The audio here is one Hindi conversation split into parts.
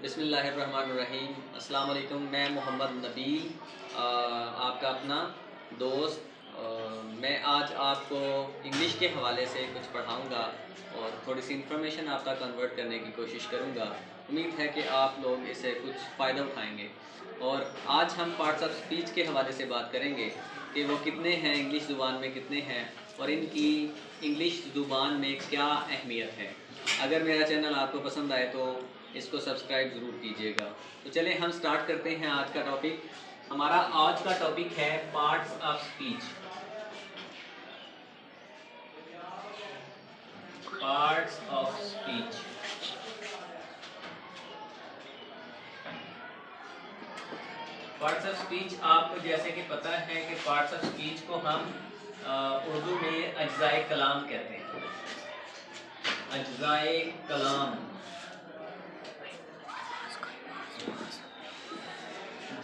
बिस्मिल्लाहिर्रहमानिर्रहीम। अस्सलाम वालेकुम। मैं मोहम्मद नबील, आपका अपना दोस्त। मैं आज आपको इंग्लिश के हवाले से कुछ पढ़ाऊँगा और थोड़ी सी इन्फॉर्मेशन आप तक कन्वर्ट करने की कोशिश करूँगा। उम्मीद है कि आप लोग इससे कुछ फ़ायदा उठाएँगे। और आज हम पार्ट्स ऑफ स्पीच के हवाले से बात करेंगे कि वो कितने हैं, इंग्लिश ज़ुबान में कितने हैं और इनकी इंग्लिश ज़ुबान में क्या अहमियत है। अगर मेरा चैनल आपको पसंद आए तो इसको सब्सक्राइब ज़रूर कीजिएगा। तो चलें हम स्टार्ट करते हैं आज का टॉपिक। हमारा आज का टॉपिक है parts of speech. Parts of speech. Parts of speech आपको जैसे कि पता है कि पार्ट्स ऑफ स्पीच को हम उर्दू में अज्जाए कलाम कहते हैं। अज्जाए कलाम,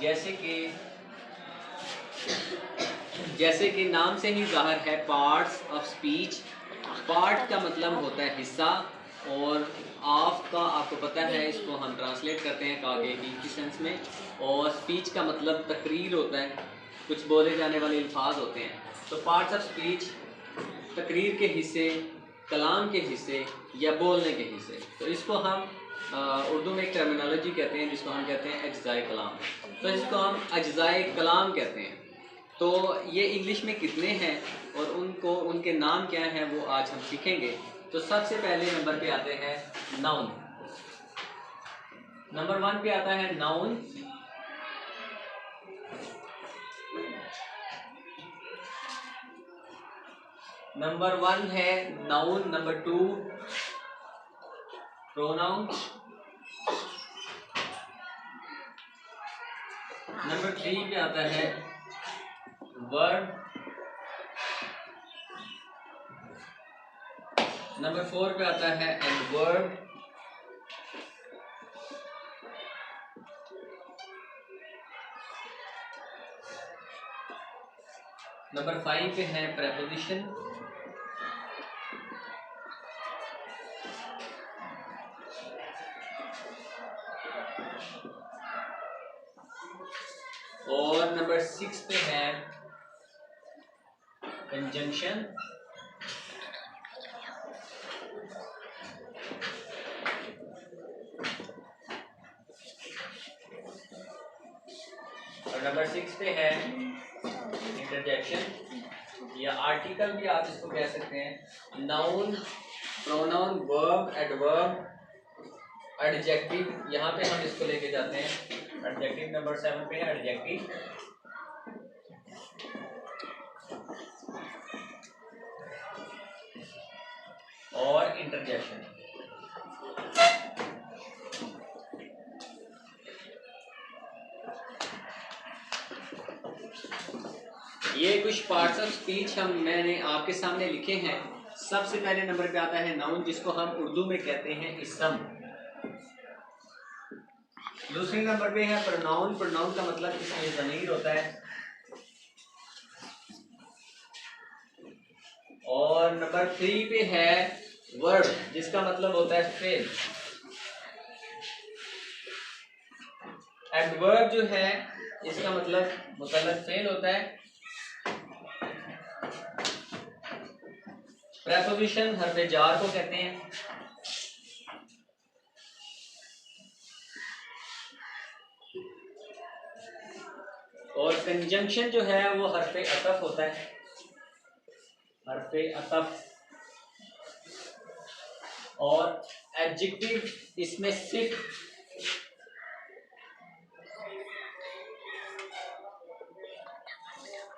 जैसे कि नाम से ही जाहिर है पार्ट्स ऑफ स्पीच। पार्ट का मतलब होता है हिस्सा और ऑफ का आपको पता है, इसको हम ट्रांसलेट करते हैं कागे की सेंस में। और स्पीच का मतलब तकरीर होता है, कुछ बोले जाने वाले अल्फाज होते हैं। तो पार्ट्स ऑफ स्पीच तकरीर के हिस्से, कलाम के हिस्से या बोलने के हिस्से। तो इसको हम उर्दू में एक टर्मिनोलॉजी कहते हैं जिसको हम कहते हैं अज्जाए कलाम। तो इसको हम अज्जाए कलाम कहते हैं। तो ये इंग्लिश में कितने हैं और उनके नाम क्या हैं वो आज हम सीखेंगे। तो सबसे पहले नंबर पे आते हैं नाउन। नंबर 1 पे आता है नाउन। नंबर 1 है नाउन। Number 2 pronoun. नंबर 3 पे आता है वर्ब। नंबर 4 पे आता है एडवर्ब। नंबर 5 पे है प्रेपोजिशन। और नंबर 6 पे है कंजंक्शन। और नंबर 6 पे है इंटरजेक्शन या आर्टिकल भी आप इसको कह सकते हैं। Noun, pronoun, verb, adverb, adjective. यहाँ पे हम इसको लेके जाते हैं एडजेक्टिव। नंबर 7 पे है एडजेक्टिव और इंटरजेक्शन। ये कुछ पार्ट्स ऑफ स्पीच मैंने आपके सामने लिखे हैं। सबसे पहले नंबर पे आता है नाउन, जिसको हम उर्दू में कहते हैं इसम। दूसरे नंबर पे है प्रोनाउन। प्रोनाउन का मतलब इसमें ज़मीर होता है। और नंबर 3 पे है वर्ब, जिसका मतलब होता है फेल। एडवर्ब जो है इसका मतलब मुतल्लक फेल होता है। प्रेपोजिशन हरफ जार को कहते हैं। और कंजंक्शन जो है वो हरफ अतफ होता है। हरफ अतफ। और एडजेक्टिव इसमें सिर्फ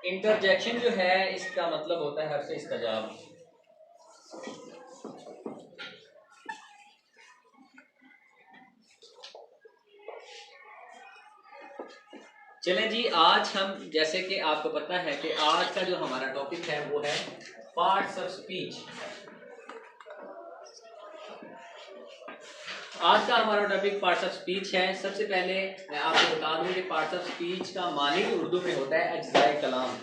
इंटरजेक्शन जो है इसका मतलब होता है हरफ इस्तजाब। चलें जी, आज हम जैसे कि आपको पता है कि आज का जो हमारा टॉपिक है वो है पार्ट्स ऑफ स्पीच। आज का हमारा टॉपिक पार्ट्स ऑफ स्पीच है। सबसे पहले मैं आपको बता दूं कि पार्ट्स ऑफ स्पीच का मानी उर्दू में होता है अज्जाए कलाम।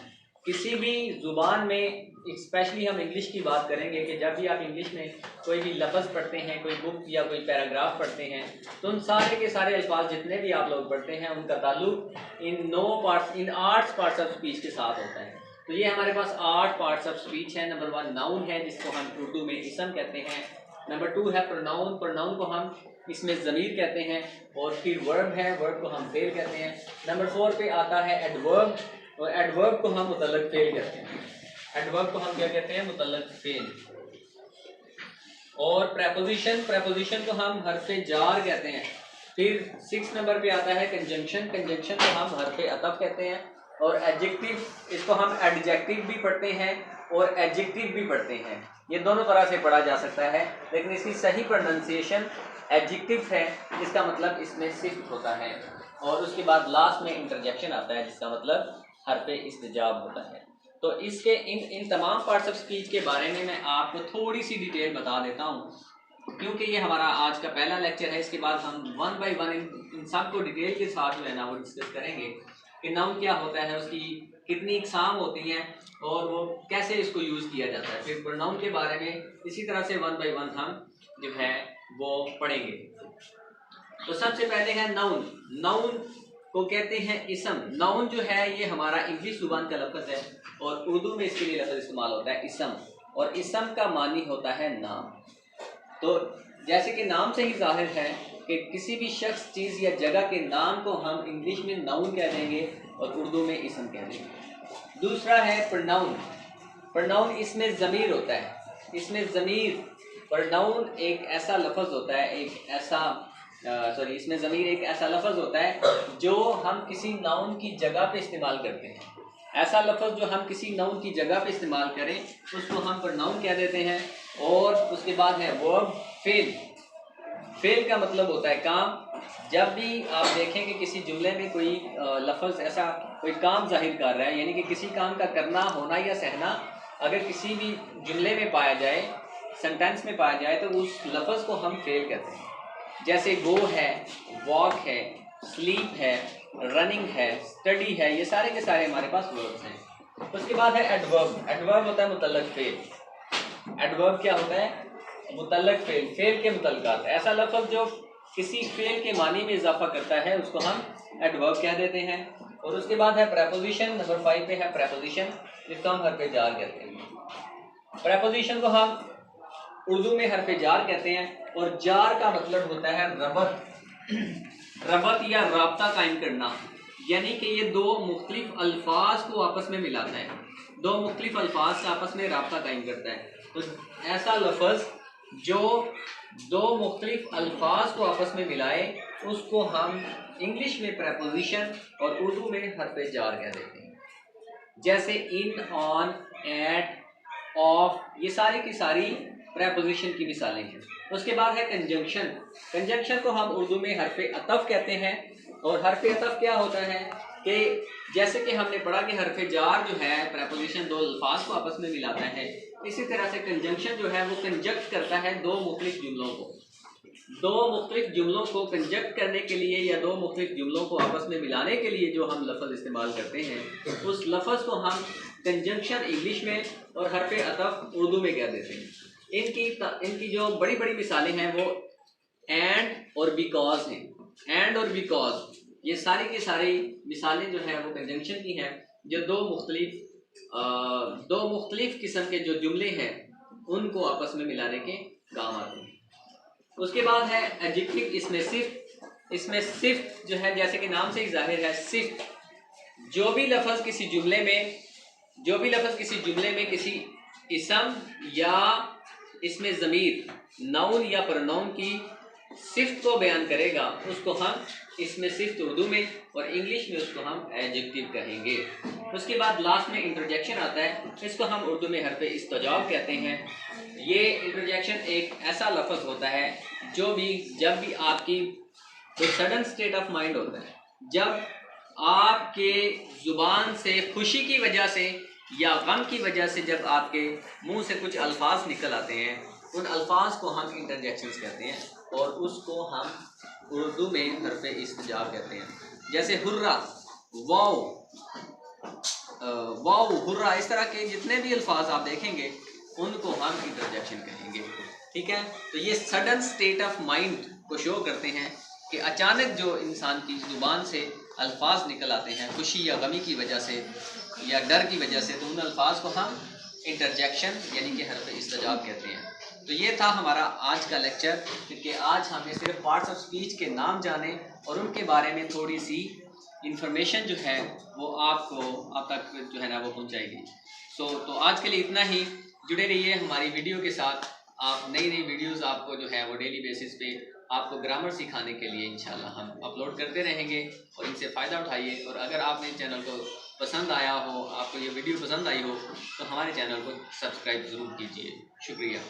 किसी भी ज़ुबान में, स्पेशली हम इंग्लिश की बात करेंगे कि जब भी आप इंग्लिश में कोई भी लफ्ज़ पढ़ते हैं, कोई बुक या कोई पैराग्राफ पढ़ते हैं, तो उन सारे के सारे अल्फाज जितने भी आप लोग पढ़ते हैं उनका ताल्लुक इन 8 पार्ट्स ऑफ स्पीच के साथ होता है। तो ये हमारे पास 8 पार्ट्स ऑफ स्पीच है। नंबर 1 नाउन है, जिसको हम उर्दू में इसम कहते हैं। नंबर 2 है प्रोनाउन, प्रोनाउन को हम इसमें ज़मीर कहते हैं। और फिर वर्ब है, वर्ब को हम फेल कहते हैं। नंबर 4 पे आता है एडवर्ब, और एडवर्ब को हम मुतल्लक फेल कहते हैं। एडवर्ब को हम क्या कहते हैं? मुतल्लक फेल। और प्रेपोजिशन, प्रेपोजिशन को हम हरफे जार कहते हैं। फिर 6 नंबर पे आता है कंजंक्शन, कंजंक्शन को हम हरफे अतफ कहते हैं। और एडजेक्टिव, इसको हम एडजेक्टिव भी पढ़ते हैं और एडजेक्टिव भी पढ़ते हैं। ये दोनों तरह से पढ़ा जा सकता है, लेकिन इसकी सही प्रोनाउंसिएशन एडजेक्टिव है, जिसका मतलब इसमें सिफ्त होता है। और उसके बाद लास्ट में इंटरजेक्शन आता है, जिसका मतलब हरफे इस्तिजाब होता है। तो इसके इन तमाम पार्ट्स ऑफ स्पीच के बारे में मैं आपको थोड़ी सी डिटेल बता देता हूँ, क्योंकि ये हमारा आज का पहला लेक्चर है। इसके बाद हम 1 बाय 1 इन सब को डिटेल के साथ जो है ना वो डिस्कस करेंगे कि नाउन क्या होता है, उसकी कितनी इकसाम होती हैं और वो कैसे इसको यूज़ किया जाता है। फिर प्रोनाउन के बारे में इसी तरह से 1 बाय 1 हम जो है वो पढ़ेंगे। तो सबसे पहले है नाउन। नाउन को कहते हैं इसम। नाउन जो है ये हमारा इंग्लिश जुबान का लफ्ज़ है और उर्दू में इसके लिए लफ्ज़ इस्तेमाल होता है इसम, और इसम का मानी होता है नाम। तो जैसे कि नाम से ही जाहिर है कि किसी भी शख्स, चीज़ या जगह के नाम को हम इंग्लिश में नाउन कह देंगे और उर्दू में इसम कह देंगे। दूसरा है प्रोनाउन। प्रोनाउन इसमें ज़मीर होता है। इसमें ज़मीर, प्रोनाउन एक ऐसा लफ्ज़ होता है, एक ऐसा इसमें ज़मीर एक ऐसा लफ्ज़ होता है जो हम किसी नाउन की जगह पे इस्तेमाल करते हैं। ऐसा लफ्ज़ जो हम किसी नाउन की जगह पे इस्तेमाल करें उसको हम प्रोनाउन कह देते हैं। और उसके बाद है वर्ब, फेल। फेल का मतलब होता है काम। जब भी आप देखें कि किसी जुमले में कोई लफ्ज़ ऐसा कोई काम जाहिर कर रहा है, यानी कि किसी काम का करना, होना या सहना अगर किसी भी जुमले में पाया जाए, सेंटेंस में पाया जाए, तो उस लफ्ज़ को हम फेल कहते हैं। जैसे गो है, वॉक है, स्लीप है, रनिंग है, स्टडी है, ये सारे के सारे हमारे पास वर्ब्स हैं। उसके बाद है एडवर्ब। एडवर्ब होता है मुतल्लक फेल। एडवर्ब क्या होता है? मुतल्लक फेल, फेल के मुतल्लकात। ऐसा लफ्ज़ जो किसी फेल के मानी में इजाफा करता है उसको हम एडवर्ब कह देते हैं। और उसके बाद है प्रेपोजिशन। नंबर 5 पे है प्रेपोजिशन, जिसको हम हरफे जार कहते हैं। प्रेपोजिशन को हम उर्दू में हरफे जार कहते हैं, और जार का मतलब होता है रबत। रबत या राब्ता कायम करना, यानी कि ये दो मुख्तलिफ अल्फाज को आपस में मिलाता है, दो मुख्तलिफ अल्फाज का आपस में राब्ता कायम करता है। तो ऐसा लफ्ज़ जो दो मुख्तलिफ अल्फाज को आपस में मिलाए उसको हम इंग्लिश में प्रेपोजिशन और उर्दू में हरफे जार कह देते हैं। जैसे इन, ऑन, एट, ऑफ, ये सारी की सारी प्रेपोजिशन की मिसालें हैं। उसके बाद है कंजंक्शन। कंजंक्शन को हम उर्दू में हरफे अतफ कहते हैं। और हरफे अतफ क्या होता है कि जैसे कि हमने पढ़ा कि हरफे जार जो है प्रेपोजिशन दो अल्फाज को आपस में मिलाता है, इसी तरह से कंजंक्शन जो है वो कंजक्ट करता है दो मुख्तलिफ जुमलों को। दो मुख्तलिफ जुमलों को कंजक्ट करने के लिए या दो मुख्तलिफ जुमलों को आपस में मिलाने के लिए जो हम लफ्ज़ इस्तेमाल करते हैं उस लफ्ज़ को हम कंजंक्शन इंग्लिश में और हरफे अतफ उर्दू में कह देते हैं। इनकी जो बड़ी बड़ी मिसालें हैं वो एंड और बिकॉज हैं। एंड और बिकॉज ये सारी की सारी मिसालें जो है वो कंजंक्शन की हैं, जो दो मुख्तलिफ किस्म के जो जुमले हैं उनको आपस में मिलाने के काम आते हैं। उसके बाद है एडजेक्टिव। इसमें सिर्फ जो है, जैसे कि नाम से ही जाहिर है, सिर्फ जो भी लफ्ज़ किसी जुमले में किसी इसम या इसमें ज़मीर, नाउन या प्रोनाउन की सिफ्त को बयान करेगा उसको हम इसमें सिफ्त उर्दू में और इंग्लिश में उसको हम एडजेक्टिव कहेंगे। उसके बाद लास्ट में इंटरजेक्शन आता है, इसको हम उर्दू में हरफे इस्तिजाब कहते हैं। ये इंटरजेक्शन एक ऐसा लफ्ज़ होता है जब भी आपकी कोई सडन स्टेट ऑफ माइंड होता है, जब आपके ज़ुबान से खुशी की वजह से या गम की वजह से जब आपके मुंह से कुछ अल्फाज निकल आते हैं, उन अल्फाज को हम इंटरजेक्शंस कहते हैं और उसको हम उर्दू में हरफे इस्तिजाब कहते हैं। जैसे हुर्रा, वाओ, वाओ, हुर्रा, इस तरह के जितने भी अल्फाज आप देखेंगे उनको हम इंटरजेक्शन कहेंगे। ठीक है, तो ये सडन स्टेट ऑफ माइंड को शो करते हैं कि अचानक जो इंसान की ज़ुबान से अल्फाज निकल आते हैं खुशी या गमी की वजह से या डर की वजह से, तो उन अल्फाज को हम इंटरजेक्शन यानी कि हरफ इस्तिजाब कहते हैं। तो ये था हमारा आज का लेक्चर, क्योंकि आज हमने सिर्फ पार्ट्स ऑफ स्पीच के नाम जाने और उनके बारे में थोड़ी सी इंफॉर्मेशन जो है वो आप तक जो है ना वो पहुंचाएगी। तो आज के लिए इतना ही। जुड़े रहिए हमारी वीडियो के साथ। आप नई नई वीडियोस आपको जो है वो डेली बेसिस पे आपको ग्रामर सिखाने के लिए इंशाल्लाह हम अपलोड करते रहेंगे, और इनसे फ़ायदा उठाइए। और अगर आपने चैनल को पसंद आया हो, आपको ये वीडियो पसंद आई हो, तो हमारे चैनल को सब्सक्राइब ज़रूर कीजिए। शुक्रिया।